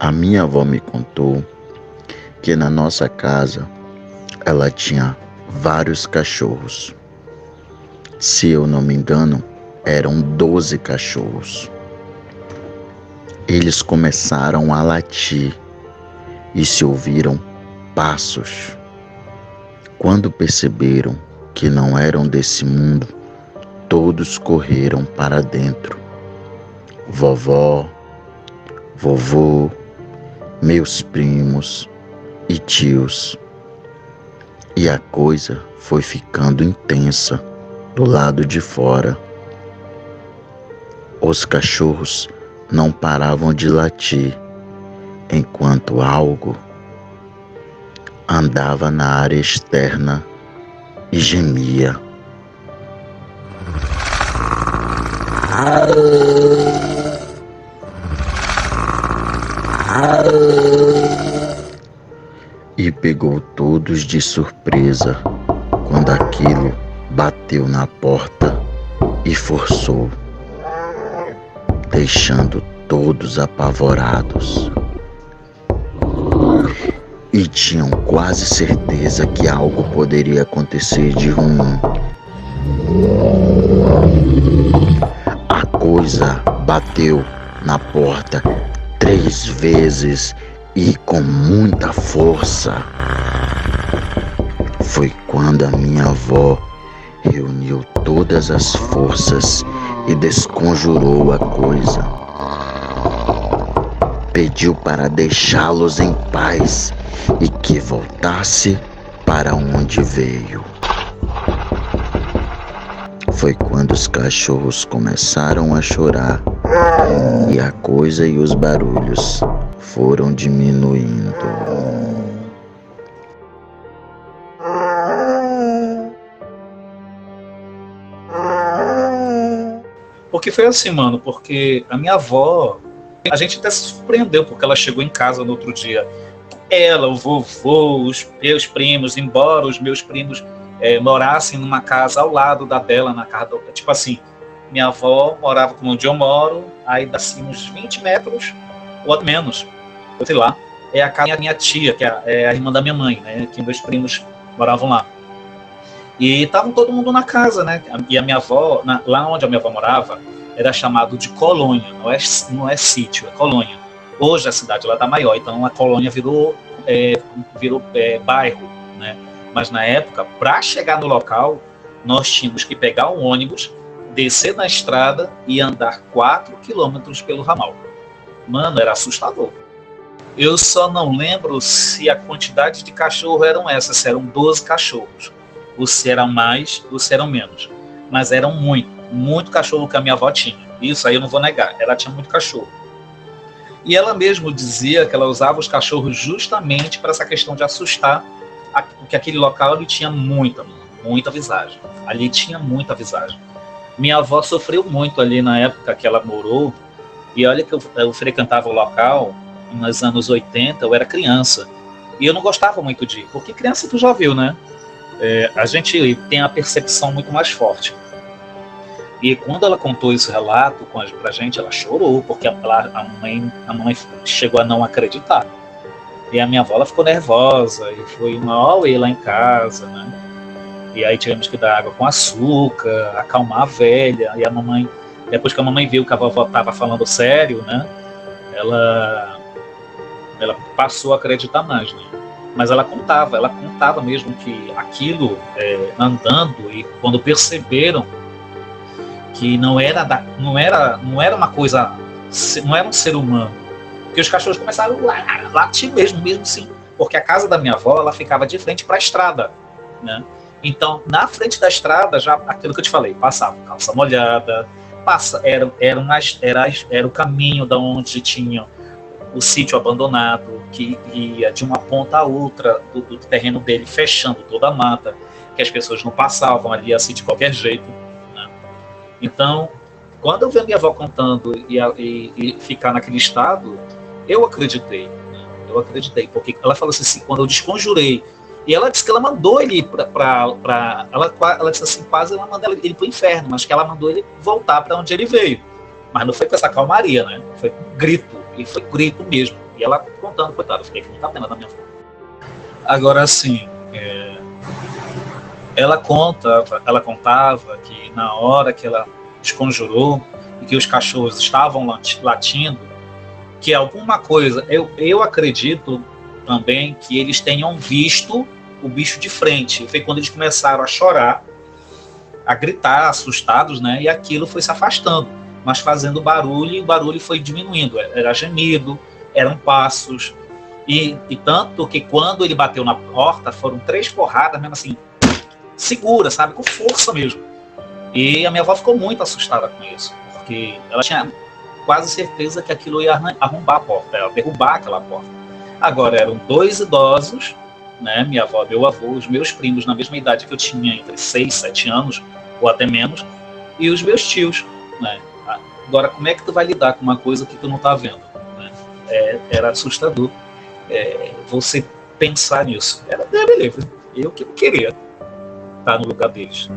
A minha avó me contou que na nossa casa ela tinha vários cachorros. Se eu não me engano, eram 12 cachorros. Eles começaram a latir e se ouviram passos. Quando perceberam que não eram desse mundo, todos correram para dentro. Vovó, vovô, meus primos e tios. E a coisa foi ficando intensa do lado de fora. Os cachorros não paravam de latir, enquanto algo andava na área externa e gemia. E pegou todos de surpresa quando aquilo bateu na porta e forçou, deixando todos apavorados. E tinham quase certeza que algo poderia acontecer de ruim. A coisa bateu na porta 3 vezes e com muita força. Foi quando a minha avó reuniu todas as forças e desconjurou a coisa. Pediu para deixá-los em paz e que voltasse para onde veio. Foi quando os cachorros começaram a chorar e a coisa e os barulhos foram diminuindo. Porque foi assim, mano, porque a minha avó, a gente até se surpreendeu, porque ela chegou em casa no outro dia. Ela, o vovô, os meus primos, embora os meus primos morassem numa casa ao lado da dela, na casa do, tipo assim, minha avó morava como onde eu moro, aí assim uns 20 metros, ou até menos, sei lá, é a casa da minha tia, que é a irmã da minha mãe, né, que meus primos moravam lá. E estavam todo mundo na casa, né, e a minha avó, lá onde a minha avó morava, era chamado de colônia, não é sítio, é colônia. Hoje a cidade lá está maior, então a colônia virou bairro, né? Mas na época, para chegar no local, nós tínhamos que pegar um ônibus, descer na estrada e andar 4 quilômetros pelo ramal. Mano, era assustador. Eu só não lembro se a quantidade de cachorro eram essas, se eram 12 cachorros, ou se eram mais, ou se eram menos. Mas eram muito cachorro que a minha avó tinha. Isso aí eu não vou negar, ela tinha muito cachorro. E ela mesmo dizia que ela usava os cachorros justamente para essa questão de assustar, porque aquele local ele tinha muita visagem. Ali tinha muita visagem. Minha avó sofreu muito ali na época que ela morou, e olha que eu frequentava o local nos anos 80, eu era criança, e eu não gostava muito de ir, porque criança tu já viu, né? A gente tem a percepção muito mais forte. E quando ela contou esse relato pra gente, ela chorou, porque a mãe chegou a não acreditar. E a minha avó ela ficou nervosa, e foi uma auê lá em casa, né? E aí tivemos que dar água com açúcar, acalmar a velha. E a mamãe, depois que a mamãe viu que a vovó estava falando sério, né? Ela passou a acreditar mais, né? Mas ela contava mesmo que aquilo, andando, e quando perceberam que não era uma coisa, não era um ser humano, que os cachorros começaram a latir mesmo sim, porque a casa da minha avó ela ficava de frente para a estrada, né? Então na frente da estrada já aquilo que eu te falei, passava calça molhada, era o caminho da onde tinha o sítio abandonado, que ia de uma ponta a outra do terreno dele, fechando toda a mata, que as pessoas não passavam ali assim de qualquer jeito. Então, quando eu vi a minha avó contando e ficar naquele estado, eu acreditei, né? Eu acreditei, porque ela falou assim, quando eu desconjurei, e ela disse que ela mandou ele ela disse assim, quase ela mandou ele para o inferno, mas que ela mandou ele voltar para onde ele veio. Mas não foi com essa calmaria, né? Foi com grito, e foi grito mesmo. E ela contando, coitada, eu fiquei com muita pena da minha avó. Agora, assim, ela contava que na hora que ela desconjurou e que os cachorros estavam latindo, que alguma coisa, eu acredito também que eles tenham visto o bicho de frente. Foi quando eles começaram a chorar, a gritar, assustados, né? E aquilo foi se afastando, mas fazendo barulho, e o barulho foi diminuindo. Era gemido, eram passos. E tanto que quando ele bateu na porta, foram 3 porradas, mesmo assim, segura, sabe? Com força mesmo. E a minha avó ficou muito assustada com isso, porque ela tinha quase certeza que aquilo ia arrombar a porta, ia derrubar aquela porta. Agora, eram 2 idosos, né? Minha avó, meu avô, os meus primos, na mesma idade que eu tinha, entre 6 e 7 anos, ou até menos, e os meus tios, né? Agora, como é que tu vai lidar com uma coisa que tu não tá vendo? Né? Era assustador você pensar nisso. Era beleza. Eu que não queria estar no lugar deles.